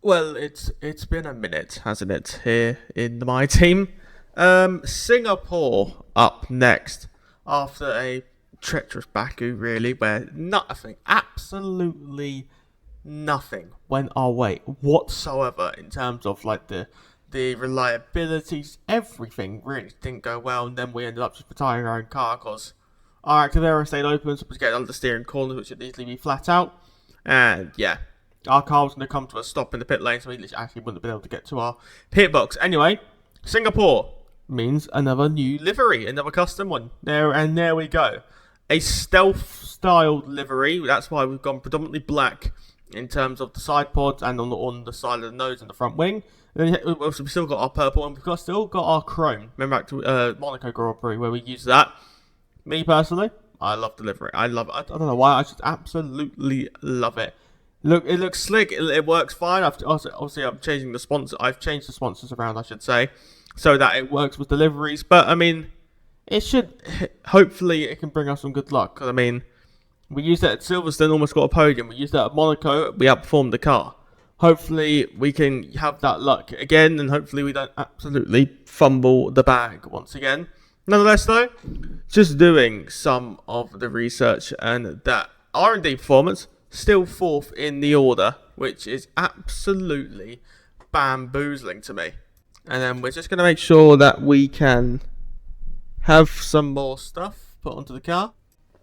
Well, it's been a minute, hasn't it, here in my team? Singapore up next after a treacherous Baku, really, where nothing, absolutely nothing went our way whatsoever in terms of like the reliabilities, everything really didn't go well, and then we ended up just retiring our own car because our active area stayed open, so we was getting under the steering corners, which should easily be flat out, and yeah, our car was going to come to a stop in the pit lane, so we actually wouldn't have been able to get to our pit box. Anyway, Singapore means another new livery, another custom one. There we go. A stealth-styled livery. That's why we've gone predominantly black in terms of the side pods and on the side of the nose and the front wing. And then we've still got our purple and we've still got our chrome. Remember back to Monaco Grand Prix where we used that. Me personally, I love the livery. I love it. I don't know why. I just absolutely love it. Look, it looks slick. It works fine. Obviously, I'm changing the sponsor. I've changed the sponsors around, I should say, so that it works with deliveries. But I mean, it should. Hopefully, it can bring us some good luck. Because I mean, we used that at Silverstone, almost got a podium. We used that at Monaco, we outperformed the car. Hopefully, we can have that luck again, and hopefully, we don't absolutely fumble the bag once again. Nonetheless, though, just doing some of the research and that R&D performance. Still fourth in the order, which is absolutely bamboozling to me. And then we're just going to make sure that we can have some more stuff put onto the car.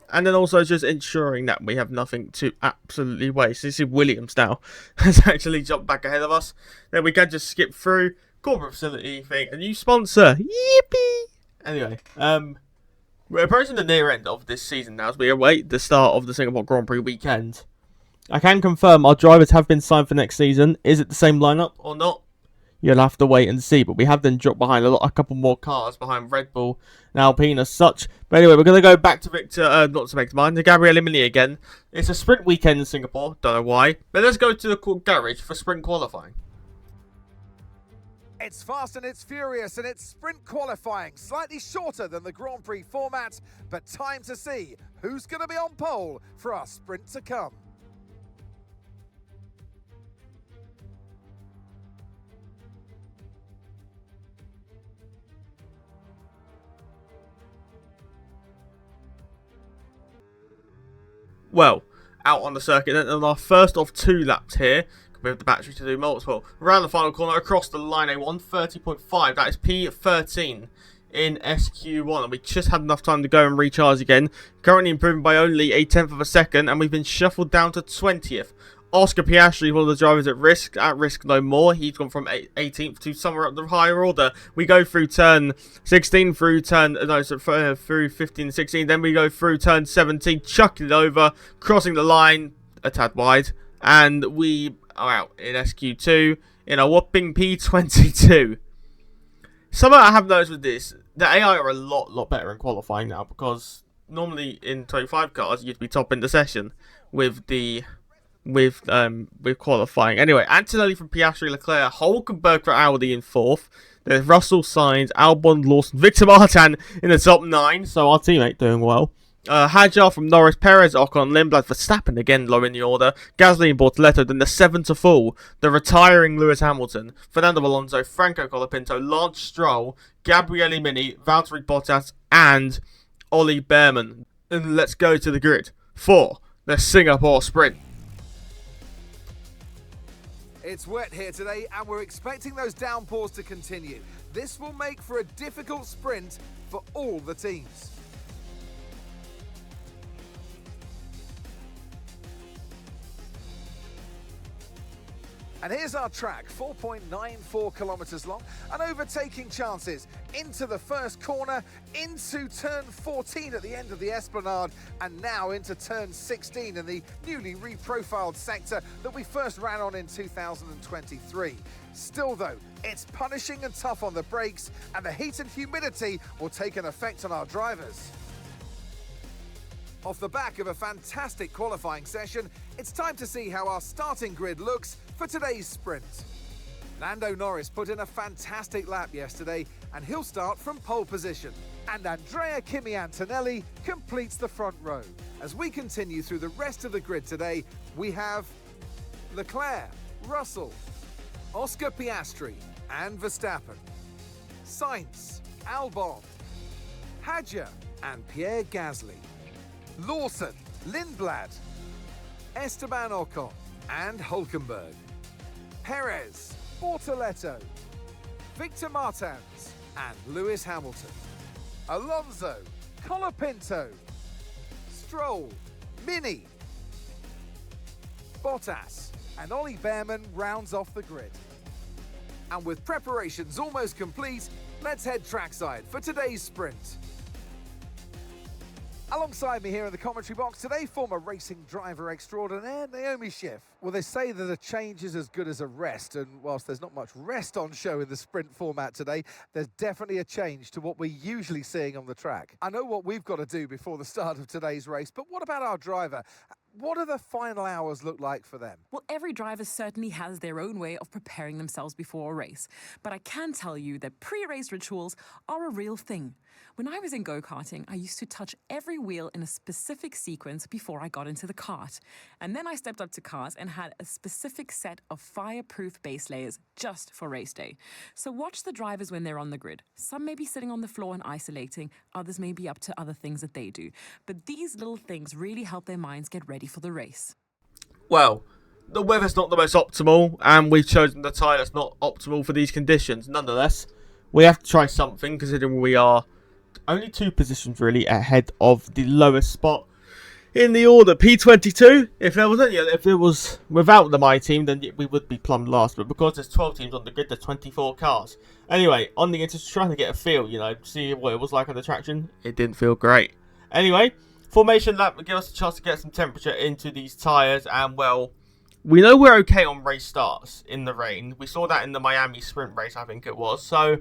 And then also just ensuring that we have nothing to absolutely waste. This is Williams now has actually jumped back ahead of us. Then we can just skip through corporate facility thing. A new sponsor. Yippee! Anyway, we're approaching the near end of this season now as we await the start of the Singapore Grand Prix weekend. I can confirm our drivers have been signed for next season. Is it the same lineup or not? You'll have to wait and see. But we have then dropped behind a couple more cars behind Red Bull and Alpine as such. But anyway, we're going to go back to to Gabriele Mini again. It's a sprint weekend in Singapore. Don't know why. But let's go to the garage for sprint qualifying. It's fast and it's furious and it's sprint qualifying. Slightly shorter than the Grand Prix format. But time to see who's going to be on pole for our sprint to come. Well, out on the circuit, and our first of 2 laps here. We have the battery to do multiple. Around the final corner, across the line A1, 30.5. That is P13 in SQ1. And we just had enough time to go and recharge again. Currently improving by only a tenth of a second, and we've been shuffled down to 20th. Oscar Piastri, one of the drivers at risk no more. He's gone from 18th to somewhere up the higher order. We go through turn 16, through 15 and 16. Then we go through turn 17, chucking it over, crossing the line a tad wide. And we are out in SQ2 in a whopping P22. Something I have noticed with this, the AI are a lot better in qualifying now. Because normally in 25 cars, you'd be top in the session with qualifying. Anyway, Antonelli from Piastri, Leclerc, Hulkenberg for Audi in 4th. There's Russell, Sainz, Albon, Lawson, Victor Martin in the top 9. So our teammate doing well. Hadjar from Norris, Perez, Ocon, Lindblad, Verstappen again low in the order. Gasly and Bortoletto. Then the 7 to fall, the retiring Lewis Hamilton, Fernando Alonso, Franco Colapinto, Lance Stroll, Gabriele Mini, Valtteri Bottas, and Ollie Behrman. And let's go to the grid for the Singapore Sprint. It's wet here today and we're expecting those downpours to continue. This will make for a difficult sprint for all the teams. And here's our track, 4.94 kilometres long, and overtaking chances into the first corner, into turn 14 at the end of the Esplanade, and now into turn 16 in the newly reprofiled sector that we first ran on in 2023. Still though, it's punishing and tough on the brakes, and the heat and humidity will take an effect on our drivers. Off the back of a fantastic qualifying session, it's time to see how our starting grid looks for today's sprint. Lando Norris put in a fantastic lap yesterday, and he'll start from pole position. And Andrea Kimi Antonelli completes the front row. As we continue through the rest of the grid today, we have Leclerc, Russell, Oscar Piastri and Verstappen, Sainz, Albon, Hadjar and Pierre Gasly, Lawson, Lindblad, Esteban Ocon and Hulkenberg, Perez, Bortoleto, Victor Martins and Lewis Hamilton, Alonso, Colapinto, Stroll, Mini, Bottas and Ollie Behrman rounds off the grid. And with preparations almost complete, let's head trackside for today's sprint. Alongside me here in the commentary box today, former racing driver extraordinaire Naomi Schiff. Well, they say that a change is as good as a rest, and whilst there's not much rest on show in the sprint format today, there's definitely a change to what we're usually seeing on the track. I know what we've got to do before the start of today's race, but what about our driver? What do the final hours look like for them? Well, every driver certainly has their own way of preparing themselves before a race. But I can tell you that pre-race rituals are a real thing. When I was in go-karting, I used to touch every wheel in a specific sequence before I got into the kart. And then I stepped up to cars and had a specific set of fireproof base layers just for race day. So watch the drivers when they're on the grid. Some may be sitting on the floor and isolating, others may be up to other things that they do. But these little things really help their minds get ready for the race. Well, the weather's not the most optimal, and we've chosen the tyre that's not optimal for these conditions. Nonetheless, we have to try something, considering we are only 2 positions really ahead of the lowest spot in the order. P22. If it was without my team, then we would be plumb last. But because there's 12 teams on the grid, there's 24 cars. Anyway, on the just trying to get a feel, see what it was like on the traction. It didn't feel great. Anyway, formation lap will give us a chance to get some temperature into these tyres, and well, we know we're okay on race starts in the rain. We saw that in the Miami sprint race, I think it was. So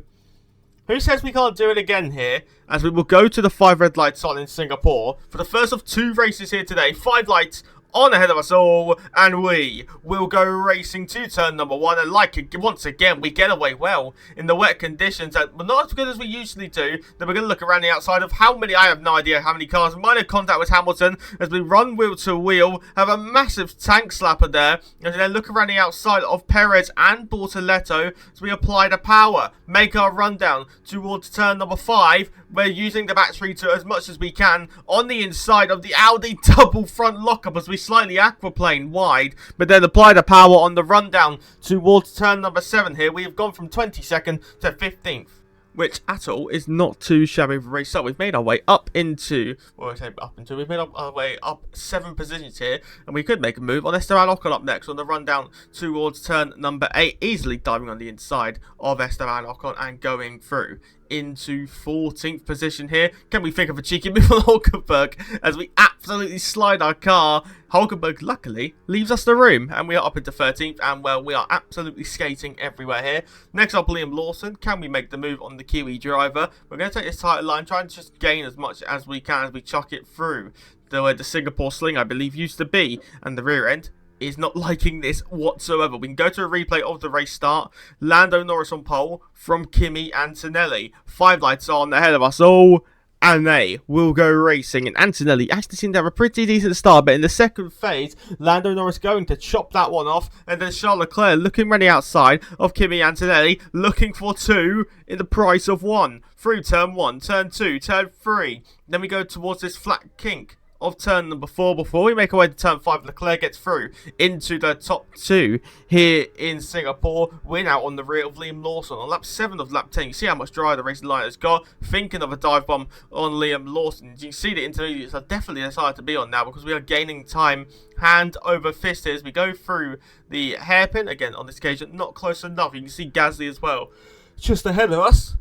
who says we can't do it again here, as we will go to the 5 red lights on in Singapore for the first of 2 races here today. 5 lights on ahead of us all, and we will go racing to turn number 1. And once again, we get away well in the wet conditions, that were not as good as we usually do. Then we're going to look around the outside of I have no idea how many cars. Minor contact with Hamilton as we run wheel to wheel, have a massive tank slapper there, and then look around the outside of Perez and Bortoleto as we apply the power, make our rundown towards turn number 5. We're using the battery to as much as we can on the inside of the Audi double front lockup as we slightly aquaplane wide, but then apply the power on the rundown towards turn number 7 here. We have gone from 22nd to 15th, which at all is not too shabby of a race up. We've made our way up into, we've made our way up 7 positions here, and we could make a move on Esteban Ocon up next on the rundown towards turn number 8, easily diving on the inside of Esteban Ocon and going through into 14th position here. Can we think of a cheeky move on Hulkenberg as we absolutely slide our car? Hulkenberg luckily leaves us the room, and we are up into 13th, and well, we are absolutely skating everywhere here. Next up, Liam Lawson. Can we make the move on the Kiwi driver? We're going to take this title line, trying to just gain as much as we can as we chuck it through where the Singapore sling, I believe, used to be, and the rear end is not liking this whatsoever. We can go to a replay of the race start. Lando Norris on pole from Kimi Antonelli. 5 lights on ahead of us all, and they will go racing. And Antonelli actually seemed to have a pretty decent start, but in the second phase, Lando Norris going to chop that one off, and then Charles Leclerc looking ready outside of Kimi Antonelli, looking for 2 in the price of 1. Through turn 1, turn 2, turn 3. Then we go towards this flat kink of turn number 4 before we make our way to turn 5. Leclerc gets through into the top 2 here in Singapore. We're now on the rear of Liam Lawson on lap 7 of lap 10. You see how much drier the racing line has got. Thinking of a dive bomb on Liam Lawson. You can see the intermediates are definitely decided to be on now, because we are gaining time hand over fist here as we go through the hairpin. Again, on this occasion, not close enough. You can see Gasly as well just ahead of us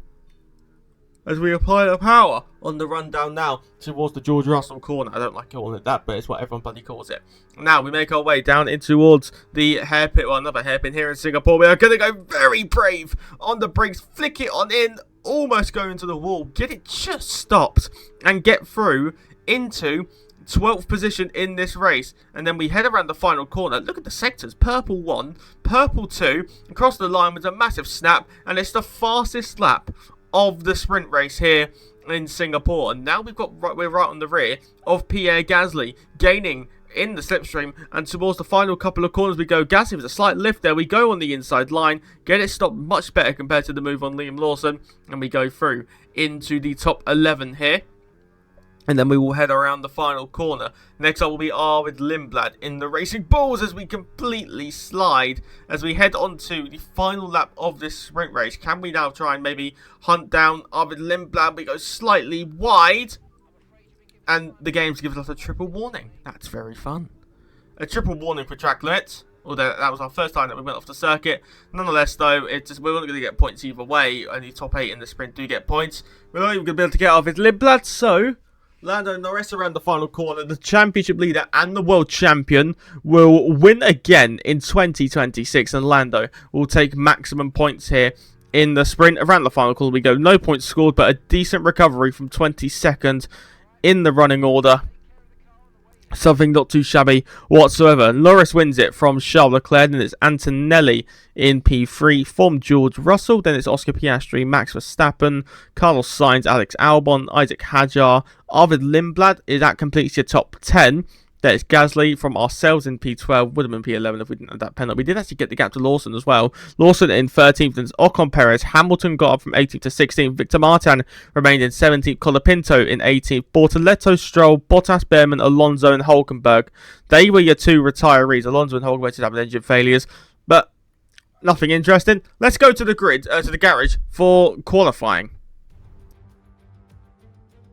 as we apply the power on the rundown now towards the George Russell corner. I don't like calling it that, but it's what everyone bloody calls it. Now we make our way down in towards the hairpin, well, another hairpin here in Singapore. We are going to go very brave on the brakes, flick it on in, almost go into the wall, get it just stopped, and get through into 12th position in this race. And then we head around the final corner. Look at the sectors. Purple 1, purple 2, across the line with a massive snap, and it's the fastest lap of the sprint race here in Singapore. And now we're right on the rear of Pierre Gasly, gaining in the slipstream, and towards the final couple of corners we go. Gasly with a slight lift there. We go on the inside line, get it stopped much better compared to the move on Liam Lawson, and we go through into the top 11 here. And then we will head around the final corner. Next up will be Arvid Lindblad in the Racing Bulls as we completely slide as we head on to the final lap of this sprint race. Can we now try and maybe hunt down Arvid Lindblad? We go slightly wide. And the game's given us a triple warning. That's very fun. A triple warning for track limits. Although that was our first time that we went off the circuit. Nonetheless, though, we're not going to get points either way. Only top 8 in the sprint do get points. We're not even going to be able to get Arvid Lindblad, so Lando Norris around the final corner, the championship leader and the world champion, will win again in 2026, and Lando will take maximum points here in the sprint. Around the final corner we go, no points scored, but a decent recovery from 22nd in the running order. Something not too shabby whatsoever. Norris wins it from Charles Leclerc, then it's Antonelli in P3 from George Russell, then it's Oscar Piastri, Max Verstappen, Carlos Sainz, Alex Albon, Isaac Hadjar, Arvid Lindblad. That completes your top 10. There's Gasly from ourselves in P12, would have been P11 if we didn't have that penalty. We did actually get the gap to Lawson as well. Lawson in 13th, then Ocon Perez. Hamilton got up from 18th to 16th. Victor Martin remained in 17th. Colapinto in 18th. Bortoletto, Stroll, Bottas, Behrman, Alonso and Hulkenberg. They were your 2 retirees. Alonso and Hulkenberg did have engine failures, but nothing interesting. Let's go to the grid, to the garage for qualifying.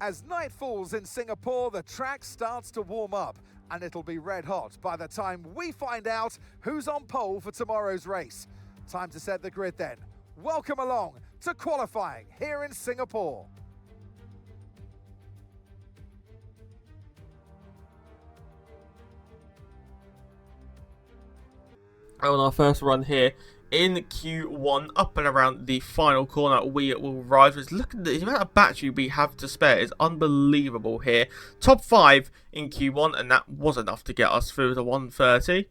As night falls in Singapore, the track starts to warm up, and it'll be red hot by the time we find out who's on pole for tomorrow's race. Time to set the grid then. Welcome along to qualifying here in Singapore. On our first run here in Q1, up and around the final corner, we will rise. Look at the amount of battery we have to spare is unbelievable here. Top 5 in Q1, and that was enough to get us through the 130.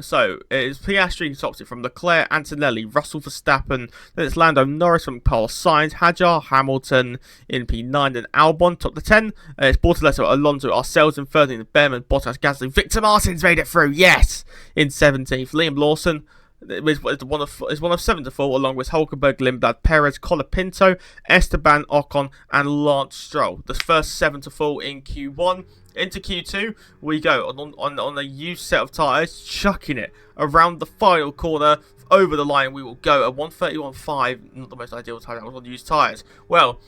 So it is Piastri who tops it from Leclerc, Antonelli, Russell Verstappen. Then it's Lando Norris from Carlos Sainz, Hadjar, Hamilton in P9, and Albon top the 10. It's Bortoletto, Alonso, ourselves in 13th, Behrman, Bottas, Gasly, Victor Martin's made it through, yes, in 17th. Liam Lawson is one of 7 to fall, along with Hulkenberg, Lindblad, Perez, Colapinto, Esteban Ocon, and Lance Stroll. The first 7 to fall in Q1. Into Q2, we go on a used set of tyres, chucking it around the final corner. Over the line, we will go at 131.5. Not the most ideal time, that was on used tyres. Well,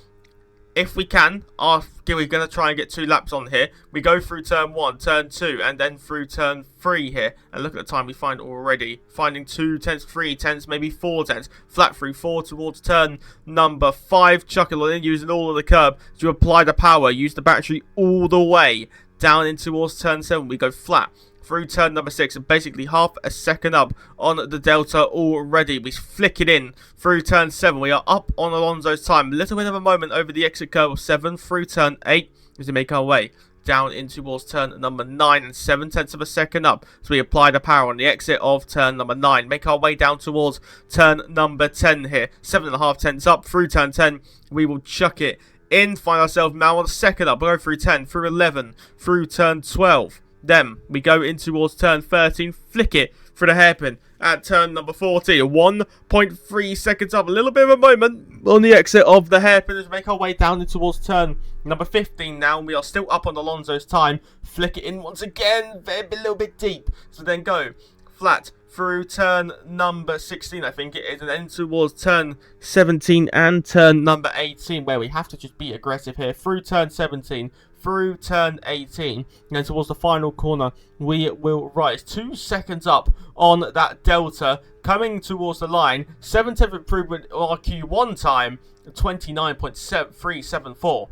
if we can, we're going to try and get 2 laps on here. We go through turn 1, turn 2, and then through turn 3 here. And look at the time we find already. Finding 2 tenths, 3 tenths, maybe 4 tenths. Flat through 4 towards turn number 5. Chuck it in, using all of the curb to apply the power. Use the battery all the way down in towards turn 7. We go flat through turn number 6, and basically half a second up on the delta already. We flick it in through turn 7. We are up on Alonso's time. A little bit of a moment over the exit curve of 7 through turn 8 as we make our way down in towards turn number 9, and 7 tenths of a second up. So we apply the power on the exit of turn number 9. Make our way down towards turn number 10 here. 7.5 tenths up through turn 10. We will chuck it in. Find ourselves now on the second up. We'll go through 10, through 11, through turn 12. Then we go in towards turn 13, flick it for the hairpin at turn number 40. 1.3 seconds up, a little bit of a moment on the exit of the hairpin as we make our way down in towards turn number 15 now. And we are still up on Alonso's time. Flick it in once again, a little bit deep. So then go flat through turn number 16, I think it is, and then towards turn 17 and turn number 18, where we have to just be aggressive here. Through turn 17, through turn 18, and then towards the final corner, we will rise 2 seconds up on that delta, coming towards the line. 7/10 improvement on our Q1 time, 29.374,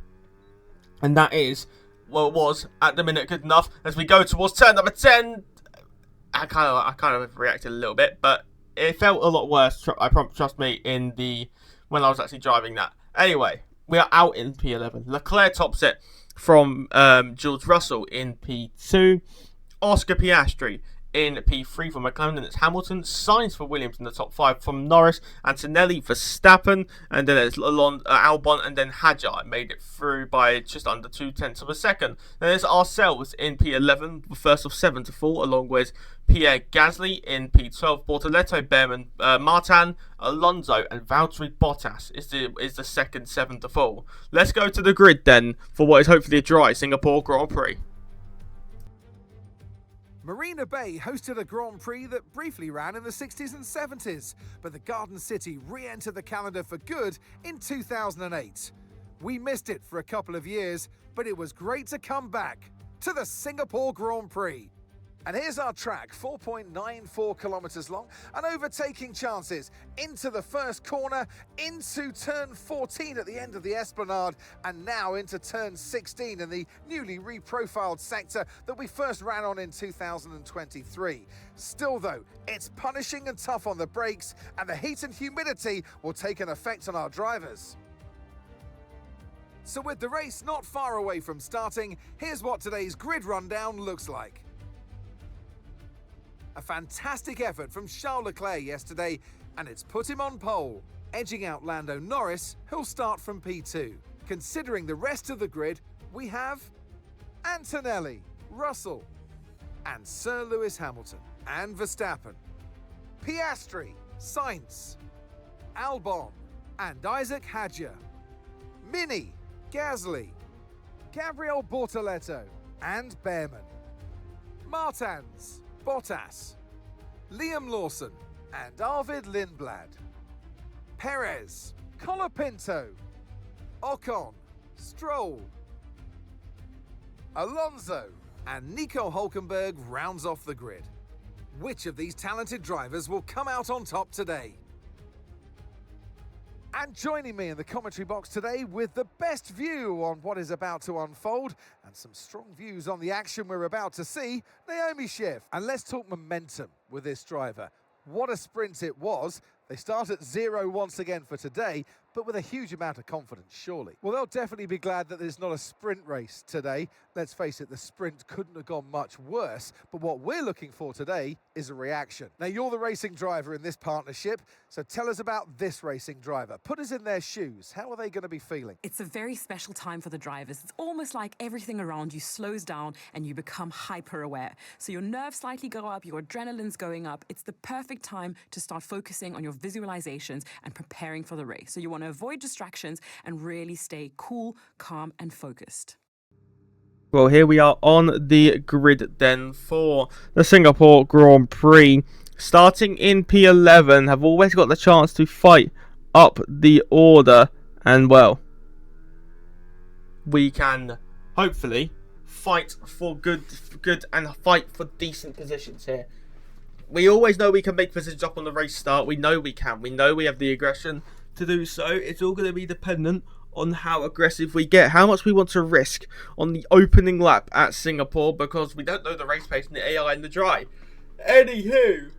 and that is, well, it was at the minute good enough. As we go towards turn number 10, I kind of reacted a little bit, but it felt a lot worse. Trust me, when I was actually driving that. Anyway, we are out in P11. Leclerc tops it from George Russell in P2. Oscar Piastri in P3 for McLaren, and it's Hamilton. Sainz for Williams in the top 5 from Norris. Antonelli for Verstappen, and then it's Albon, and then Hadjar made it through by just under 2/10 of a second. Then there's ourselves in P11, the first of 7 to fall, along with Pierre Gasly in P12, Bortoletto, Behrman, Martin, Alonso, and Valtteri Bottas is the second 7 to fall. Let's go to the grid then for what is hopefully a dry Singapore Grand Prix. Marina Bay hosted a Grand Prix that briefly ran in the 60s and 70s, but the Garden City re-entered the calendar for good in 2008. We missed it for a couple of years, but it was great to come back to the Singapore Grand Prix. And here's our track, 4.94 kilometers long, and overtaking chances into the first corner, into turn 14 at the end of the Esplanade, and now into turn 16 in the newly reprofiled sector that we first ran on in 2023. Still though, it's punishing and tough on the brakes, and the heat and humidity will take an effect on our drivers. So with the race not far away from starting, here's what today's grid rundown looks like. A fantastic effort from Charles Leclerc yesterday, and it's put him on pole, edging out Lando Norris, who'll start from P2. Considering the rest of the grid, we have Antonelli, Russell, and Sir Lewis Hamilton, and Verstappen, Piastri, Sainz, Albon, and Isaac Hadjar, Mini, Gasly, Gabriel Bortoletto, and Behrman, Martins, Bottas, Liam Lawson, and Arvid Lindblad, Perez, Colapinto, Ocon, Stroll, Alonso, and Nico Hülkenberg rounds off the grid. Which of these talented drivers will come out on top today? And joining me in the commentary box today with the best view on what is about to unfold and some strong views on the action we're about to see, Naomi Schiff. And let's talk momentum with this driver. What a sprint it was. They start at 0 once again for today, but with a huge amount of confidence, surely. Well, they'll definitely be glad that there's not a sprint race today. Let's face it, the sprint couldn't have gone much worse, but what we're looking for today is a reaction. Now, you're the racing driver in this partnership, so tell us about this racing driver. Put us in their shoes. How are they going to be feeling? It's a very special time for the drivers. It's almost like everything around you slows down and you become hyper-aware. So your nerves slightly go up, your adrenaline's going up. It's the perfect time to start focusing on your visualizations and preparing for the race. So you want to avoid distractions and really stay cool, calm, and focused. Well, here we are on the grid then for the Singapore Grand Prix. Starting in P11, have always got the chance to fight up the order, and well, we can hopefully fight for good and fight for decent positions here. We always know we can make positions up on the race start. We know we can. We know we have the aggression to do so. It's all going to be dependent on how aggressive we get, how much we want to risk on the opening lap at Singapore, because we don't know the race pace and the AI in the dry. Anywho,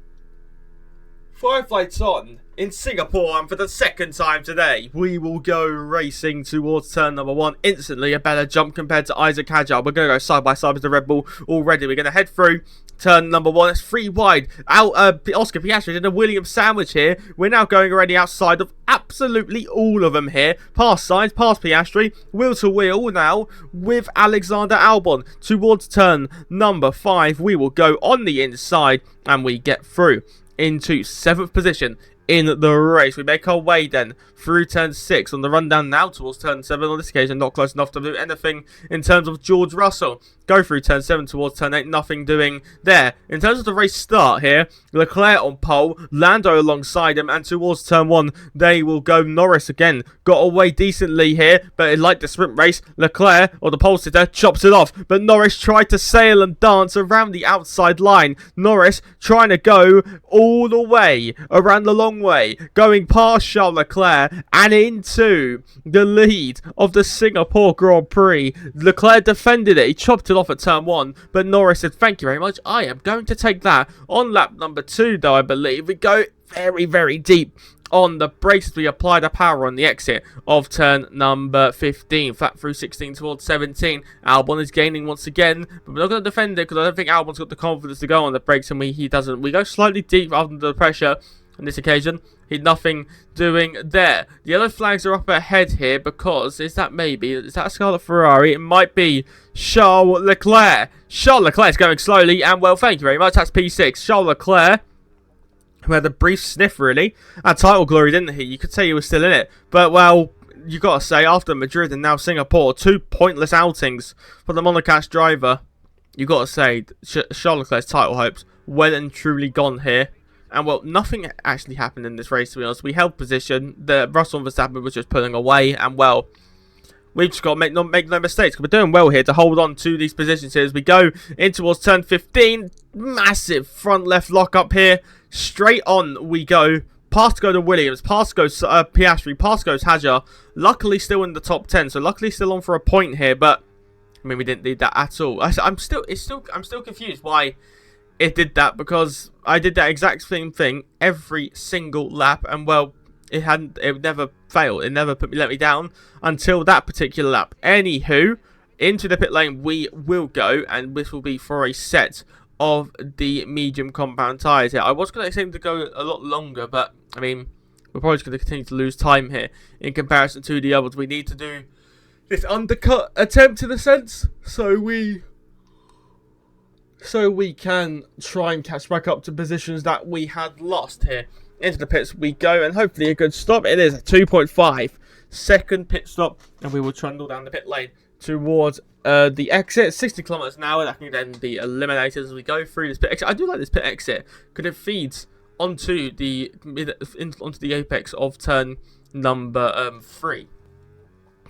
5 lights on in Singapore, and for the second time today, we will go racing towards turn number 1. Instantly a better jump compared to Isaac Hadjar. We're going to go side by side with the Red Bull already. We're going to head through turn number 1. It's 3 wide. Oscar Piastri did a Williams sandwich here. We're now going already outside of absolutely all of them here. Past Sainz, past Piastri, wheel to wheel now with Alexander Albon towards turn number 5. We will go on the inside and we get through into 7th position in the race. We make our way then through turn 6 on the rundown now towards turn 7. On this occasion, not close enough to do anything in terms of George Russell. Go through turn 7 towards turn 8, nothing doing there. In terms of the race start here, Leclerc on pole, Lando alongside him, and towards turn 1, they will go. Norris again got away decently here, but like the sprint race, Leclerc, or the pole sitter, chops it off, but Norris tried to sail and dance around the outside line. Norris trying to go all the way around the long way, going past Charles Leclerc and into the lead of the Singapore Grand Prix. Leclerc defended it, he chopped it off at turn 1, but Norris said, "Thank you very much, I am going to take that." On lap number 2 though, I believe, we go very, very deep on the brakes as we apply the power on the exit of turn number 15. Flat through 16 towards 17. Albon is gaining once again, but we're not going to defend it because I don't think Albon's got the confidence to go on the brakes, and he doesn't. We go slightly deep under the pressure on this occasion. He's nothing doing there. The yellow flags are up ahead here because, is that a Scarlet Ferrari? It might be Charles Leclerc. Charles Leclerc is going slowly, and well, thank you very much. That's P6. Charles Leclerc, who had a brief sniff, really. And title glory, didn't he? You could say he was still in it. But, well, you got to say, after Madrid and now Singapore, 2 pointless outings for the Monacash driver, you got to say, Charles Leclerc's title hopes well and truly gone here. And, well, nothing actually happened in this race, to be honest. We held position. The Russell and Verstappen was just pulling away. And, well, we've just got to make no mistakes. Because we're doing well here to hold on to these positions here as we go in towards turn 15. Massive front left lock up here. Straight on we go. Past go to Williams. Past goes Piastri. Past goes Hadjar. Luckily still in the top 10. So luckily still on for a point here. But, I mean, we didn't need that at all. I'm still confused why it did that, because I did that exact same thing every single lap, and well, it never failed. It never let me down until that particular lap. Anywho, into the pit lane we will go, and this will be for a set of the medium compound tyres here. I was going to say to go a lot longer, but I mean, we're probably just going to continue to lose time here in comparison to the others. We need to do this undercut attempt in a sense, so we can try and catch back up to positions that we had lost here. Into the pits we go, and hopefully a good stop. It is a 2.5 second pit stop, and we will trundle down the pit lane towards the exit. 60 kilometers an hour. That can then be eliminated as we go through this pit exit. I do like this pit exit because it feeds onto the apex of turn number 3.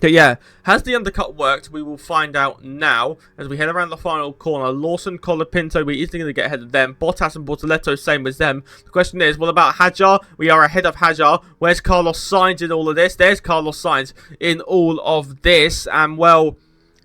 But yeah, has the undercut worked? We will find out now as we head around the final corner. Lawson, Colapinto, we're easily going to get ahead of them. Bottas and Bortoletto, same as them. The question is, what about Hadjar? We are ahead of Hadjar. Where's Carlos Sainz in all of this? There's Carlos Sainz in all of this. And, well,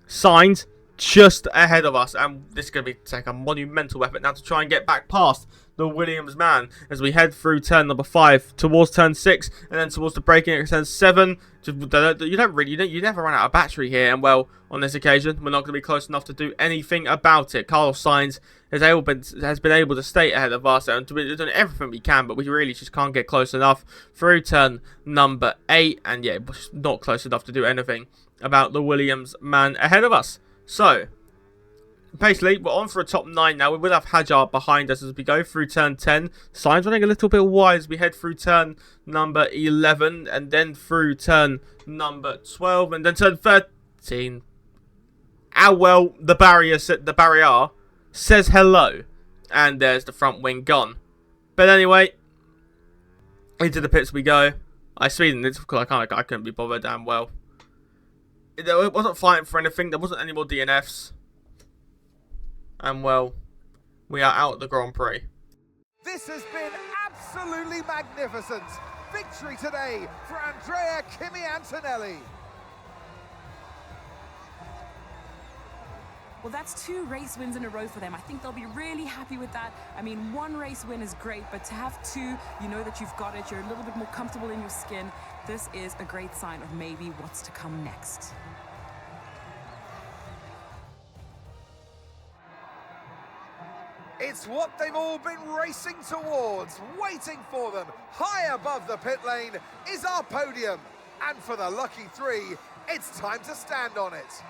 Sainz just ahead of us. And this is going to take a monumental effort now to try and get back past the Williams man as we head through turn number 5 towards turn 6 and then towards the braking at turn 7. You never run out of battery here, and well, on this occasion we're not going to be close enough to do anything about it. Carlos Sainz has been able to stay ahead of us and we're doing everything we can, but we really just can't get close enough through turn number 8, and yeah, we're not close enough to do anything about the Williams man ahead of us. So basically, we're on for a top 9 now. We will have Hadjar behind us as we go through turn 10. Sainz running a little bit wide as we head through turn number 11. And then through turn number 12. And then turn 13. Well, the barrier says hello. And there's the front wing gone. But anyway, into the pits we go. I speeded it because I couldn't be bothered damn well. It wasn't fighting for anything. There wasn't any more DNFs. And, well, we are out at the Grand Prix. This has been absolutely magnificent. Victory today for Andrea Kimi Antonelli. Well, that's 2 race wins in a row for them. I think they'll be really happy with that. I mean, 1 race win is great, but to have 2, you know that you've got it. You're a little bit more comfortable in your skin. This is a great sign of maybe what's to come next. It's what they've all been racing towards, waiting for them. High above the pit lane is our podium. And for the lucky 3, it's time to stand on it.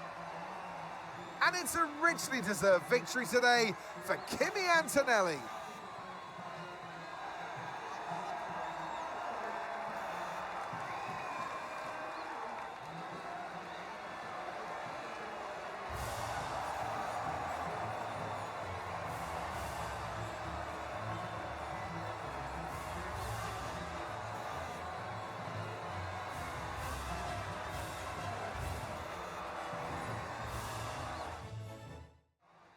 And it's a richly deserved victory today for Kimi Antonelli.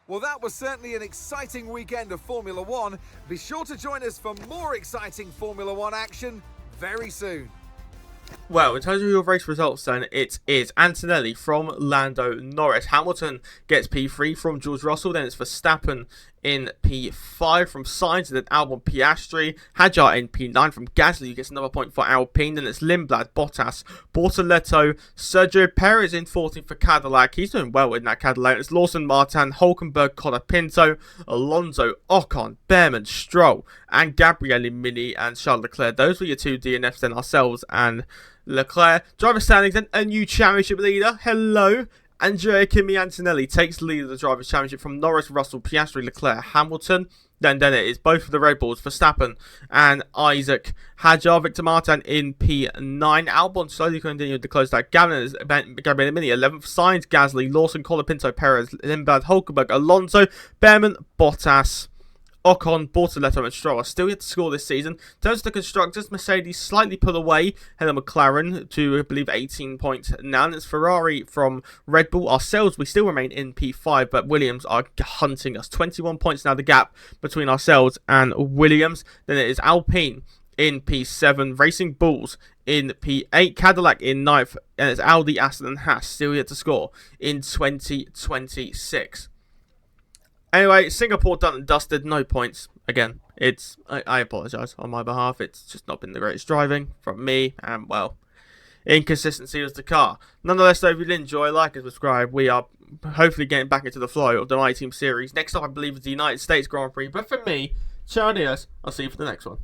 Well, that was certainly an exciting weekend of Formula One. Be sure to join us for more exciting Formula One action very soon. Well, in terms of your race results then, it is Antonelli from Lando Norris. Hamilton gets P3 from George Russell. Then it's Verstappen in P5 from Sainz, and then Albon Piastri. Hadjar in P9 from Gasly, who gets another point for Alpine. Then it's Lindblad, Bottas, Bortoleto, Sergio Perez in 14th for Cadillac. He's doing well in that Cadillac. It's Lawson, Martin, Hulkenberg, Colapinto, Alonso, Ocon, Behrman, Stroll, and Gabriele Mini and Charles Leclerc. Those were your 2 DNFs, then ourselves and Leclerc. Driver standings, then a new championship leader. Hello. Andrea Kimi Antonelli takes the lead of the Drivers' Championship from Norris, Russell, Piastri, Leclerc, Hamilton. Then it is both of the Red Bulls, Verstappen and Isaac Hadjar. Victor Martin in P9. Albon slowly continuing to close that. Gabriel Mini, 11th. Sainz, Gasly, Lawson, Colapinto, Perez, Lindblad, Hulkenberg, Alonso, Behrman, Bottas, Ocon, Bortoleto and Stroll are still yet to score this season. In terms of the constructors, Mercedes slightly put away ahead of McLaren to, I believe, 18 points now. And it's Ferrari from Red Bull. Ourselves, we still remain in P5, but Williams are hunting us. 21 points now, the gap between ourselves and Williams. Then it is Alpine in P7, Racing Bulls in P8, Cadillac in 9th, and it's Audi, Aston and Haas still yet to score in 2026. Anyway, Singapore done and dusted, no points. Again, I apologise on my behalf. It's just not been the greatest driving from me, and well, inconsistency was the car. Nonetheless, though, if you did enjoy, like and subscribe. We are hopefully getting back into the flow of the My Team series. Next up, I believe, is the United States Grand Prix. But for me, ciao, adios. I'll see you for the next one.